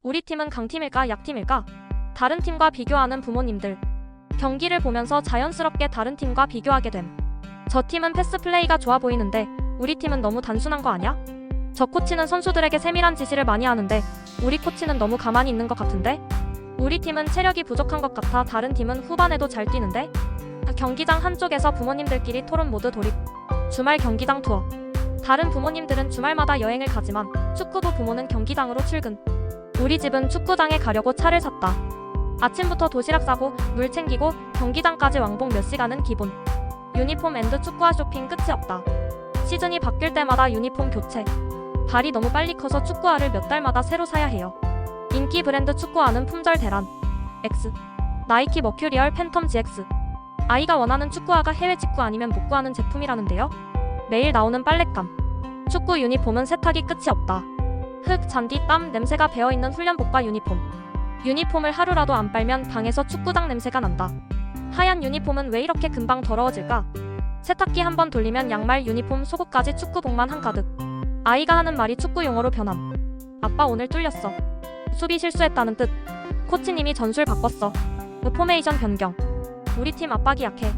우리 팀은 강팀일까 약팀일까? 다른 팀과 비교하는 부모님들. 경기를 보면서 자연스럽게 다른 팀과 비교하게 됨. 저 팀은 패스 플레이가 좋아 보이는데 우리 팀은 너무 단순한 거 아냐? 저 코치는 선수들에게 세밀한 지시를 많이 하는데 우리 코치는 너무 가만히 있는 것 같은데? 우리 팀은 체력이 부족한 것 같아 다른 팀은 후반에도 잘 뛰는데? 경기장 한쪽에서 부모님들끼리 토론 모드 돌입. 주말 경기장 투어. 다른 부모님들은 주말마다 여행을 가지만 축구부 부모는 경기장으로 출근. 우리 집은 축구장에 가려고 차를 샀다. 아침부터 도시락 싸고 물 챙기고 경기장까지 왕복 몇 시간은 기본. 유니폼 앤드 축구화 쇼핑 끝이 없다. 시즌이 바뀔 때마다 유니폼 교체. 발이 너무 빨리 커서 축구화를 몇 달마다 새로 사야 해요. 인기 브랜드 축구화는 품절 대란. X. 나이키 머큐리얼 팬텀 GX. 아이가 원하는 축구화가 해외 직구 아니면 못 구하는 제품이라는데요. 매일 나오는 빨랫감. 축구 유니폼은 세탁이 끝이 없다. 흙, 잔디, 땀, 냄새가 배어있는 훈련복과 유니폼. 유니폼을 하루라도 안 빨면 방에서 축구장 냄새가 난다. 하얀 유니폼은 왜 이렇게 금방 더러워질까? 세탁기 한번 돌리면 양말, 유니폼, 속옷까지 축구복만 한가득. 아이가 하는 말이 축구 용어로 변함. 아빠 오늘 뚫렸어. 수비 실수했다는 뜻. 코치님이 전술 바꿨어. 포메이션 변경. 우리 팀 압박이 약해.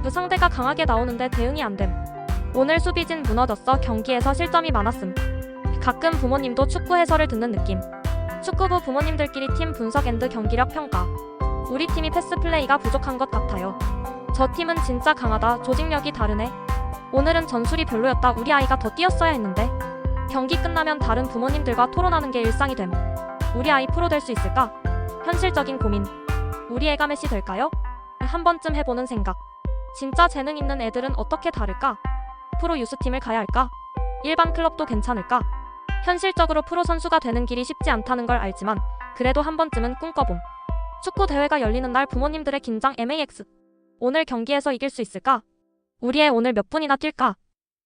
상대가 강하게 나오는데 대응이 안 됨. 오늘 수비진 무너졌어. 경기에서 실점이 많았음. 가끔 부모님도 축구 해설을 듣는 느낌. 축구부 부모님들끼리 팀 분석 앤드 경기력 평가. 우리 팀이 패스 플레이가 부족한 것 같아요. 저 팀은 진짜 강하다. 조직력이 다르네. 오늘은 전술이 별로였다. 우리 아이가 더 뛰었어야 했는데. 경기 끝나면 다른 부모님들과 토론하는 게 일상이 됨. 우리 아이 프로 될 수 있을까? 현실적인 고민. 우리 애가 메시 될까요? 한 번쯤 해보는 생각. 진짜 재능 있는 애들은 어떻게 다를까? 프로 유스팀을 가야 할까? 일반 클럽도 괜찮을까? 현실적으로 프로 선수가 되는 길이 쉽지 않다는 걸 알지만 그래도 한 번쯤은 꿈꿔봄. 축구 대회가 열리는 날 부모님들의 긴장 MAX. 오늘 경기에서 이길 수 있을까? 우리 애 오늘 몇 분이나 뛸까?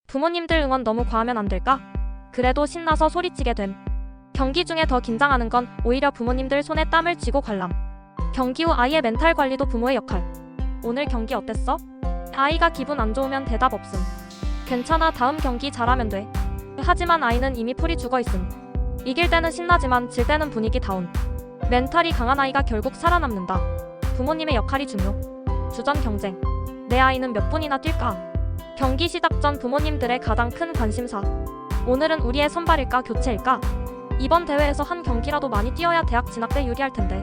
부모님들 응원 너무 과하면 안 될까? 그래도 신나서 소리치게 됨. 경기 중에 더 긴장하는 건 오히려 부모님들 손에 땀을 쥐고 관람. 경기 후 아이의 멘탈 관리도 부모의 역할. 오늘 경기 어땠어? 아이가 기분 안 좋으면 대답 없음. 괜찮아, 다음 경기 잘하면 돼. 하지만 아이는 이미 풀이 죽어있음. 이길 때는 신나지만 질 때는 분위기 다운. 멘탈이 강한 아이가 결국 살아남는다. 부모님의 역할이 중요. 주전 경쟁. 내 아이는 몇 분이나 뛸까? 경기 시작 전 부모님들의 가장 큰 관심사. 오늘은 우리의 선발일까 교체일까? 이번 대회에서 한 경기라도 많이 뛰어야 대학 진학 때 유리할 텐데.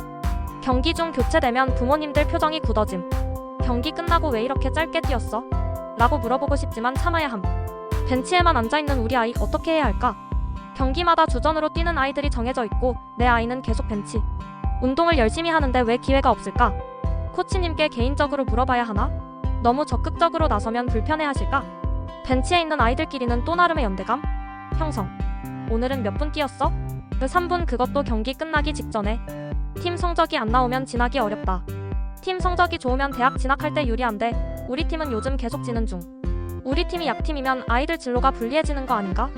경기 중 교체되면 부모님들 표정이 굳어짐. 경기 끝나고 왜 이렇게 짧게 뛰었어? 라고 물어보고 싶지만 참아야 함. 벤치에만 앉아있는 우리 아이 어떻게 해야 할까? 경기마다 주전으로 뛰는 아이들이 정해져 있고 내 아이는 계속 벤치. 운동을 열심히 하는데 왜 기회가 없을까? 코치님께 개인적으로 물어봐야 하나? 너무 적극적으로 나서면 불편해하실까? 벤치에 있는 아이들끼리는 또 나름의 연대감? 형성. 오늘은 몇 분 뛰었어? 3분. 그것도 경기 끝나기 직전에. 팀 성적이 안 나오면 진학이 어렵다. 팀 성적이 좋으면 대학 진학할 때 유리한데 우리 팀은 요즘 계속 지는 중. 우리 팀이 약팀이면 아이들 진로가 불리해지는 거 아닌가?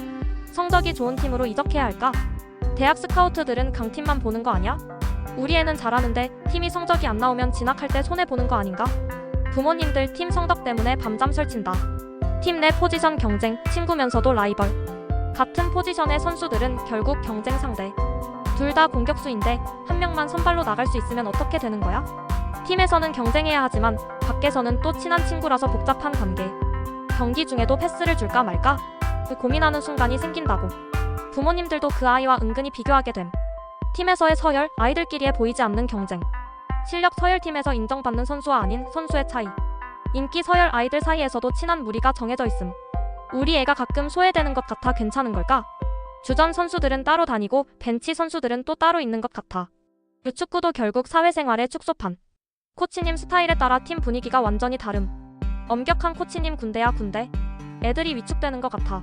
성적이 좋은 팀으로 이적해야 할까? 대학 스카우트들은 강팀만 보는 거 아냐? 우리 애는 잘하는데 팀이 성적이 안 나오면 진학할 때 손해보는 거 아닌가? 부모님들 팀 성적 때문에 밤잠 설친다. 팀 내 포지션 경쟁, 친구면서도 라이벌. 같은 포지션의 선수들은 결국 경쟁 상대. 둘 다 공격수인데 한 명만 선발로 나갈 수 있으면 어떻게 되는 거야? 팀에서는 경쟁해야 하지만 밖에서는 또 친한 친구라서 복잡한 관계. 경기 중에도 패스를 줄까 말까? 고민하는 순간이 생긴다고. 부모님들도 그 아이와 은근히 비교하게 됨. 팀에서의 서열, 아이들끼리의 보이지 않는 경쟁. 실력 서열팀에서 인정받는 선수와 아닌 선수의 차이. 인기 서열 아이들 사이에서도 친한 무리가 정해져 있음. 우리 애가 가끔 소외되는 것 같아 괜찮은 걸까? 주전 선수들은 따로 다니고 벤치 선수들은 또 따로 있는 것 같아. 축구도 결국 사회생활의 축소판. 코치님 스타일에 따라 팀 분위기가 완전히 다름. 엄격한 코치님 군대야 군대. 애들이 위축되는 것 같아.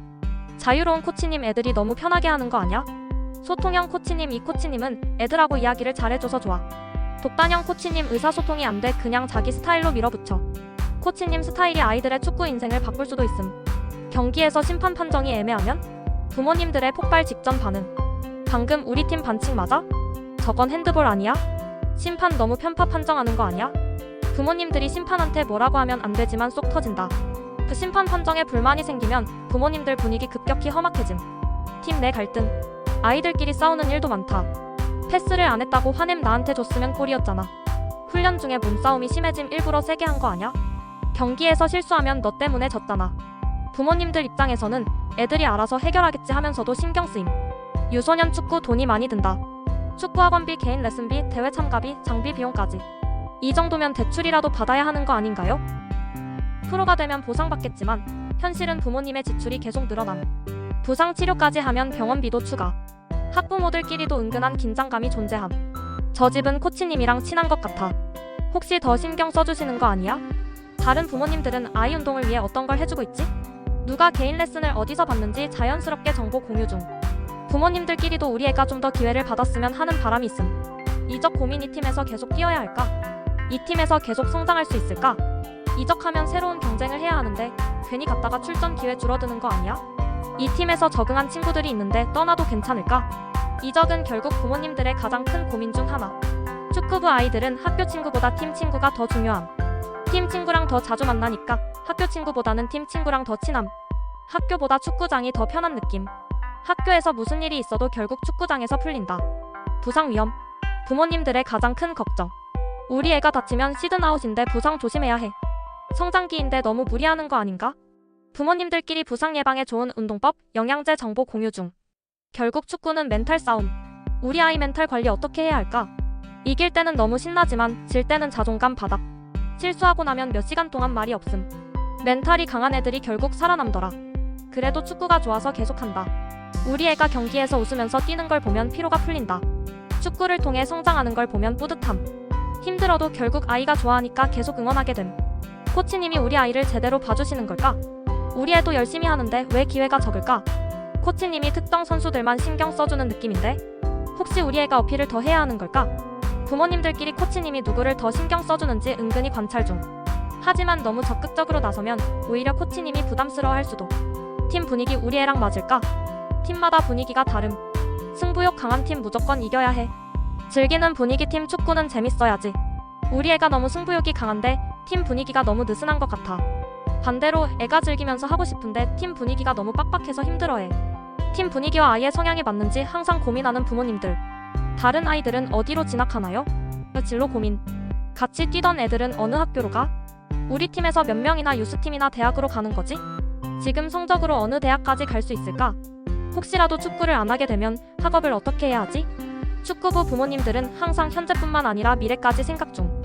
자유로운 코치님 애들이 너무 편하게 하는 거 아냐? 소통형 코치님 이 코치님은 애들하고 이야기를 잘해줘서 좋아. 독단형 코치님 의사소통이 안 돼 그냥 자기 스타일로 밀어붙여. 코치님 스타일이 아이들의 축구 인생을 바꿀 수도 있음. 경기에서 심판 판정이 애매하면? 부모님들의 폭발 직전 반응. 방금 우리 팀 반칙 맞아? 저건 핸드볼 아니야? 심판 너무 편파 판정하는 거 아니야? 부모님들이 심판한테 뭐라고 하면 안 되지만 쏙 터진다. 그 심판 판정에 불만이 생기면 부모님들 분위기 급격히 험악해짐. 팀 내 갈등. 아이들끼리 싸우는 일도 많다. 패스를 안 했다고 화냄 나한테 줬으면 골이었잖아. 훈련 중에 몸싸움이 심해짐 일부러 세게 한 거 아냐? 경기에서 실수하면 너 때문에 졌잖아. 부모님들 입장에서는 애들이 알아서 해결하겠지 하면서도 신경 쓰임. 유소년 축구 돈이 많이 든다. 축구학원비, 개인 레슨비, 대회 참가비, 장비 비용까지. 이 정도면 대출이라도 받아야 하는 거 아닌가요? 프로가 되면 보상받겠지만 현실은 부모님의 지출이 계속 늘어남. 부상 치료까지 하면 병원비도 추가. 학부모들끼리도 은근한 긴장감이 존재함. 저 집은 코치님이랑 친한 것 같아. 혹시 더 신경 써주시는 거 아니야? 다른 부모님들은 아이 운동을 위해 어떤 걸 해주고 있지? 누가 개인 레슨을 어디서 받는지 자연스럽게 정보 공유 중. 부모님들끼리도 우리 애가 좀 더 기회를 받았으면 하는 바람이 있음. 이적 고민 이 팀에서 계속 뛰어야 할까? 이 팀에서 계속 성장할 수 있을까? 이적하면 새로운 경쟁을 해야 하는데 괜히 갔다가 출전 기회 줄어드는 거 아니야? 이 팀에서 적응한 친구들이 있는데 떠나도 괜찮을까? 이적은 결국 부모님들의 가장 큰 고민 중 하나. 축구부 아이들은 학교 친구보다 팀 친구가 더 중요함. 팀 친구랑 더 자주 만나니까 학교 친구보다는 팀 친구랑 더 친함. 학교보다 축구장이 더 편한 느낌. 학교에서 무슨 일이 있어도 결국 축구장에서 풀린다. 부상 위험. 부모님들의 가장 큰 걱정. 우리 애가 다치면 시즌아웃인데 부상 조심해야 해. 성장기인데 너무 무리하는 거 아닌가? 부모님들끼리 부상 예방에 좋은 운동법, 영양제 정보 공유 중. 결국 축구는 멘탈 싸움. 우리 아이 멘탈 관리 어떻게 해야 할까? 이길 때는 너무 신나지만 질 때는 자존감 바닥. 실수하고 나면 몇 시간 동안 말이 없음. 멘탈이 강한 애들이 결국 살아남더라. 그래도 축구가 좋아서 계속한다. 우리 애가 경기에서 웃으면서 뛰는 걸 보면 피로가 풀린다. 축구를 통해 성장하는 걸 보면 뿌듯함. 힘들어도 결국 아이가 좋아하니까 계속 응원하게 됨. 코치님이 우리 아이를 제대로 봐주시는 걸까? 우리 애도 열심히 하는데 왜 기회가 적을까? 코치님이 특정 선수들만 신경 써주는 느낌인데? 혹시 우리 애가 어필을 더 해야 하는 걸까? 부모님들끼리 코치님이 누구를 더 신경 써주는지 은근히 관찰 중. 하지만 너무 적극적으로 나서면 오히려 코치님이 부담스러워할 수도. 팀 분위기 우리 애랑 맞을까? 팀마다 분위기가 다름. 승부욕 강한 팀 무조건 이겨야 해. 즐기는 분위기 팀 축구는 재밌어야지. 우리 애가 너무 승부욕이 강한데 팀 분위기가 너무 느슨한 것 같아. 반대로 애가 즐기면서 하고 싶은데 팀 분위기가 너무 빡빡해서 힘들어해. 팀 분위기와 아이의 성향이 맞는지 항상 고민하는 부모님들. 다른 아이들은 어디로 진학하나요? 진로 고민. 같이 뛰던 애들은 어느 학교로 가? 우리 팀에서 몇 명이나 유스팀이나 대학으로 가는 거지? 지금 성적으로 어느 대학까지 갈 수 있을까? 혹시라도 축구를 안 하게 되면 학업을 어떻게 해야 하지? 축구부 부모님들은 항상 현재뿐만 아니라 미래까지 생각 중.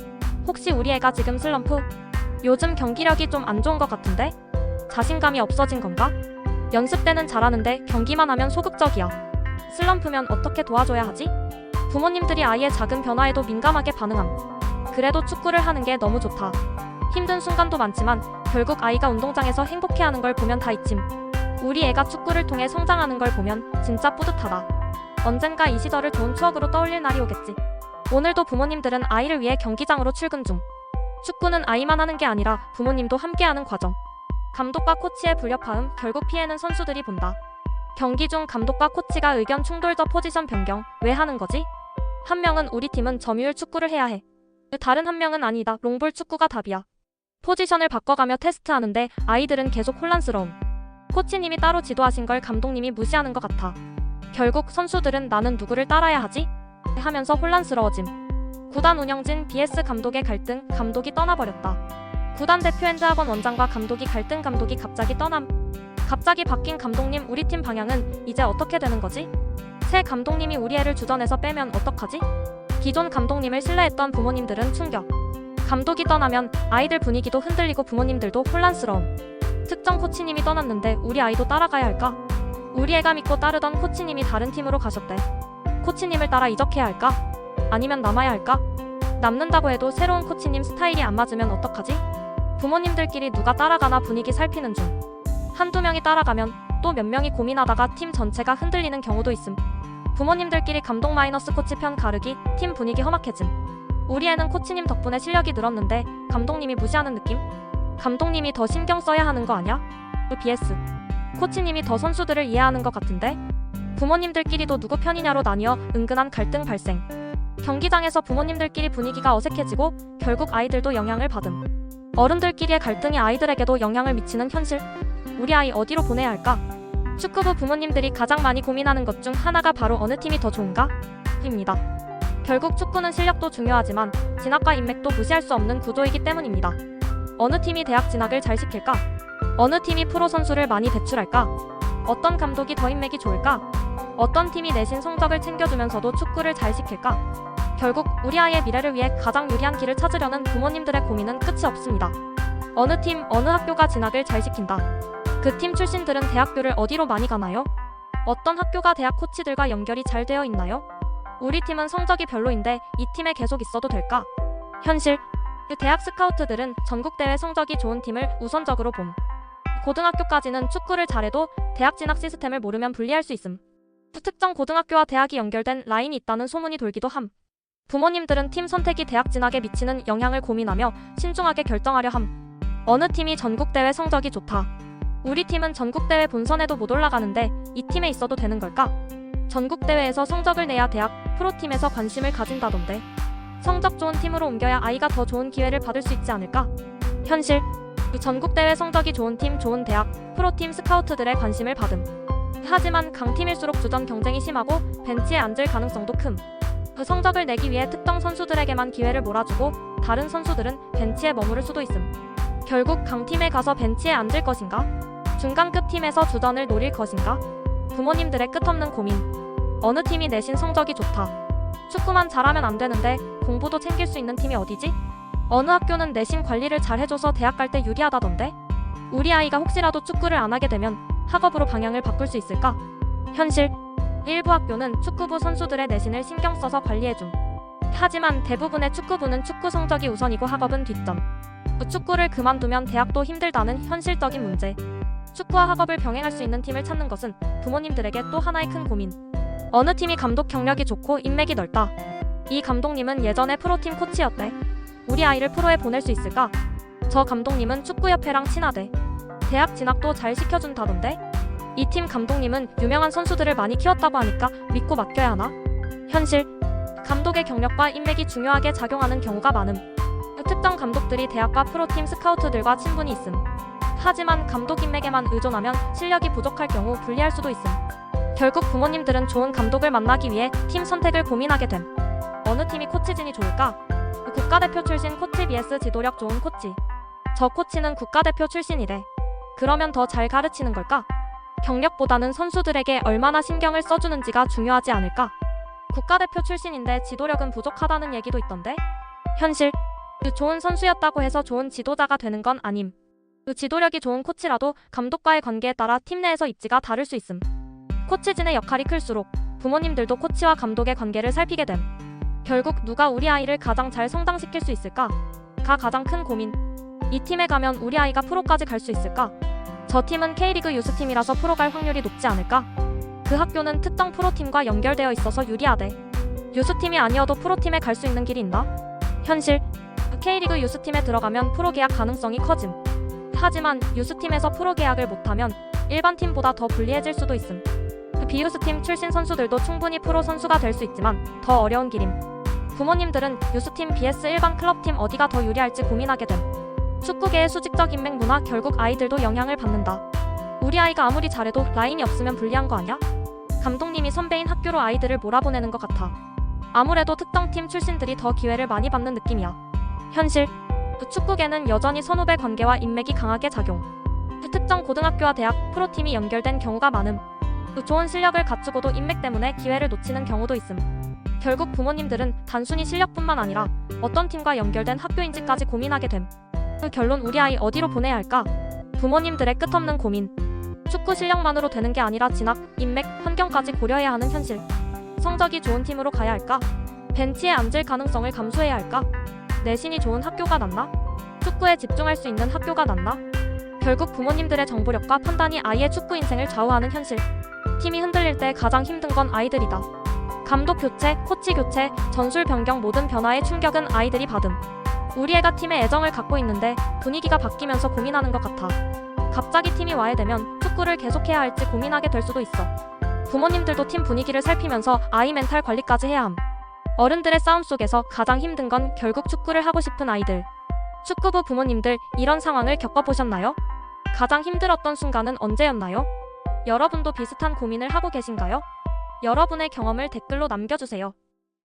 혹시 우리 애가 지금 슬럼프? 요즘 경기력이 좀 안 좋은 것 같은데? 자신감이 없어진 건가? 연습 때는 잘하는데 경기만 하면 소극적이야. 슬럼프면 어떻게 도와줘야 하지? 부모님들이 아이의 작은 변화에도 민감하게 반응함. 그래도 축구를 하는 게 너무 좋다. 힘든 순간도 많지만 결국 아이가 운동장에서 행복해하는 걸 보면 다 잊힘. 우리 애가 축구를 통해 성장하는 걸 보면 진짜 뿌듯하다. 언젠가 이 시절을 좋은 추억으로 떠올릴 날이 오겠지. 오늘도 부모님들은 아이를 위해 경기장으로 출근 중. 축구는 아이만 하는 게 아니라 부모님도 함께하는 과정. 감독과 코치의 불협화음, 결국 피해는 선수들이 본다. 경기 중 감독과 코치가 의견 충돌적 포지션 변경, 왜 하는 거지? 한 명은 우리 팀은 점유율 축구를 해야 해. 다른 한 명은 아니다, 롱볼 축구가 답이야. 포지션을 바꿔가며 테스트하는데 아이들은 계속 혼란스러움. 코치님이 따로 지도하신 걸 감독님이 무시하는 것 같아. 결국 선수들은 나는 누구를 따라야 하지? 하면서 혼란스러워짐. 구단 운영진 vs 감독의 갈등, 감독이 떠나버렸다. 구단 대표 핸드학원 원장과 감독이 갈등, 감독이 갑자기 떠남. 갑자기 바뀐 감독님, 우리 팀 방향은 이제 어떻게 되는 거지? 새 감독님이 우리 애를 주전에서 빼면 어떡하지? 기존 감독님을 신뢰했던 부모님들은 충격. 감독이 떠나면 아이들 분위기도 흔들리고 부모님들도 혼란스러움. 특정 코치님이 떠났는데 우리 아이도 따라가야 할까? 우리 애가 믿고 따르던 코치님이 다른 팀으로 가셨대. 코치님을 따라 이적해야 할까? 아니면 남아야 할까? 남는다고 해도 새로운 코치님 스타일이 안 맞으면 어떡하지? 부모님들끼리 누가 따라가나 분위기 살피는 중. 한두 명이 따라가면 또 몇 명이 고민하다가 팀 전체가 흔들리는 경우도 있음. 부모님들끼리 감독 마이너스 코치 편 가르기, 팀 분위기 험악해짐. 우리 애는 코치님 덕분에 실력이 늘었는데 감독님이 무시하는 느낌? 감독님이 더 신경 써야 하는 거 아냐? vs 코치님이 더 선수들을 이해하는 것 같은데? 부모님들끼리도 누구 편이냐로 나뉘어 은근한 갈등 발생. 경기장에서 부모님들끼리 분위기가 어색해지고 결국 아이들도 영향을 받음. 어른들끼리의 갈등이 아이들에게도 영향을 미치는 현실. 우리 아이 어디로 보내야 할까? 축구부 부모님들이 가장 많이 고민하는 것 중 하나가 바로 어느 팀이 더 좋은가? 입니다. 결국 축구는 실력도 중요하지만 진학과 인맥도 무시할 수 없는 구조이기 때문입니다. 어느 팀이 대학 진학을 잘 시킬까? 어느 팀이 프로 선수를 많이 배출할까? 어떤 감독이 더 인맥이 좋을까? 어떤 팀이 내신 성적을 챙겨주면서도 축구를 잘 시킬까? 결국 우리 아이의 미래를 위해 가장 유리한 길을 찾으려는 부모님들의 고민은 끝이 없습니다. 어느 팀, 어느 학교가 진학을 잘 시킨다. 그 팀 출신들은 대학교를 어디로 많이 가나요? 어떤 학교가 대학 코치들과 연결이 잘 되어 있나요? 우리 팀은 성적이 별로인데 이 팀에 계속 있어도 될까? 현실, 대학 스카우트들은 전국대회 성적이 좋은 팀을 우선적으로 봄. 고등학교까지는 축구를 잘해도 대학 진학 시스템을 모르면 불리할 수 있음. 특정 고등학교와 대학이 연결된 라인이 있다는 소문이 돌기도 함. 부모님들은 팀 선택이 대학 진학에 미치는 영향을 고민하며 신중하게 결정하려 함. 어느 팀이 전국대회 성적이 좋다. 우리 팀은 전국대회 본선에도 못 올라가는데 이 팀에 있어도 되는 걸까? 전국대회에서 성적을 내야 대학, 프로팀에서 관심을 가진다던데. 성적 좋은 팀으로 옮겨야 아이가 더 좋은 기회를 받을 수 있지 않을까? 현실, 전국대회 성적이 좋은 팀, 좋은 대학, 프로팀 스카우트들의 관심을 받음. 하지만 강팀일수록 주전 경쟁이 심하고 벤치에 앉을 가능성도 큼. 그 성적을 내기 위해 특정 선수들에게만 기회를 몰아주고 다른 선수들은 벤치에 머무를 수도 있음. 결국 강팀에 가서 벤치에 앉을 것인가? 중간급 팀에서 주전을 노릴 것인가? 부모님들의 끝없는 고민. 어느 팀이 내신 성적이 좋다. 축구만 잘하면 안 되는데 공부도 챙길 수 있는 팀이 어디지? 어느 학교는 내신 관리를 잘 해줘서 대학 갈 때 유리하다던데? 우리 아이가 혹시라도 축구를 안 하게 되면 학업으로 방향을 바꿀 수 있을까? 현실, 일부 학교는 축구부 선수들의 내신을 신경 써서 관리해줌. 하지만 대부분의 축구부는 축구 성적이 우선이고 학업은 뒷전. 축구를 그만두면 대학도 힘들다는 현실적인 문제. 축구와 학업을 병행할 수 있는 팀을 찾는 것은 부모님들에게 또 하나의 큰 고민. 어느 팀이 감독 경력이 좋고 인맥이 넓다. 이 감독님은 예전에 프로팀 코치였대. 우리 아이를 프로에 보낼 수 있을까? 저 감독님은 축구협회랑 친하대. 대학 진학도 잘 시켜준다던데? 이 팀 감독님은 유명한 선수들을 많이 키웠다고 하니까 믿고 맡겨야 하나? 현실, 감독의 경력과 인맥이 중요하게 작용하는 경우가 많음. 특정 감독들이 대학과 프로팀 스카우트들과 친분이 있음. 하지만 감독 인맥에만 의존하면 실력이 부족할 경우 불리할 수도 있음. 결국 부모님들은 좋은 감독을 만나기 위해 팀 선택을 고민하게 됨. 어느 팀이 코치진이 좋을까? 국가대표 출신 코치 vs 지도력 좋은 코치. 저 코치는 국가대표 출신이래. 그러면 더 잘 가르치는 걸까? 경력보다는 선수들에게 얼마나 신경을 써주는지가 중요하지 않을까? 국가대표 출신인데 지도력은 부족하다는 얘기도 있던데? 현실, 좋은 선수였다고 해서 좋은 지도자가 되는 건 아님. 지도력이 좋은 코치라도 감독과의 관계에 따라 팀 내에서 입지가 다를 수 있음. 코치진의 역할이 클수록 부모님들도 코치와 감독의 관계를 살피게 됨. 결국 누가 우리 아이를 가장 잘 성장시킬 수 있을까? 가 가장 큰 고민. 이 팀에 가면 우리 아이가 프로까지 갈 수 있을까? 저 팀은 K리그 유스팀이라서 프로 갈 확률이 높지 않을까? 그 학교는 특정 프로팀과 연결되어 있어서 유리하대. 유스팀이 아니어도 프로팀에 갈 수 있는 길이 있나? 현실, K리그 유스팀에 들어가면 프로 계약 가능성이 커짐. 하지만 유스팀에서 프로 계약을 못하면 일반 팀보다 더 불리해질 수도 있음. 비유스팀 출신 선수들도 충분히 프로 선수가 될 수 있지만 더 어려운 길임. 부모님들은 유스팀 vs 일반 클럽팀 어디가 더 유리할지 고민하게 됨. 축구계의 수직적 인맥 문화 결국 아이들도 영향을 받는다. 우리 아이가 아무리 잘해도 라인이 없으면 불리한 거 아냐? 감독님이 선배인 학교로 아이들을 몰아보내는 것 같아. 아무래도 특정 팀 출신들이 더 기회를 많이 받는 느낌이야. 현실, 축구계는 여전히 선후배 관계와 인맥이 강하게 작용. 특정 고등학교와 대학, 프로팀이 연결된 경우가 많음. 좋은 실력을 갖추고도 인맥 때문에 기회를 놓치는 경우도 있음. 결국 부모님들은 단순히 실력뿐만 아니라 어떤 팀과 연결된 학교인지까지 고민하게 됨. 결론 우리 아이 어디로 보내야 할까? 부모님들의 끝없는 고민. 축구 실력만으로 되는 게 아니라 진학, 인맥, 환경까지 고려해야 하는 현실. 성적이 좋은 팀으로 가야 할까? 벤치에 앉을 가능성을 감수해야 할까? 내신이 좋은 학교가 낫나? 축구에 집중할 수 있는 학교가 낫나? 결국 부모님들의 정보력과 판단이 아이의 축구 인생을 좌우하는 현실. 팀이 흔들릴 때 가장 힘든 건 아이들이다. 감독 교체, 코치 교체, 전술 변경 모든 변화의 충격은 아이들이 받음. 우리 애가 팀에 애정을 갖고 있는데 분위기가 바뀌면서 고민하는 것 같아. 갑자기 팀이 와야 되면 축구를 계속해야 할지 고민하게 될 수도 있어. 부모님들도 팀 분위기를 살피면서 아이 멘탈 관리까지 해야 함. 어른들의 싸움 속에서 가장 힘든 건 결국 축구를 하고 싶은 아이들. 축구부 부모님들 이런 상황을 겪어보셨나요? 가장 힘들었던 순간은 언제였나요? 여러분도 비슷한 고민을 하고 계신가요? 여러분의 경험을 댓글로 남겨주세요.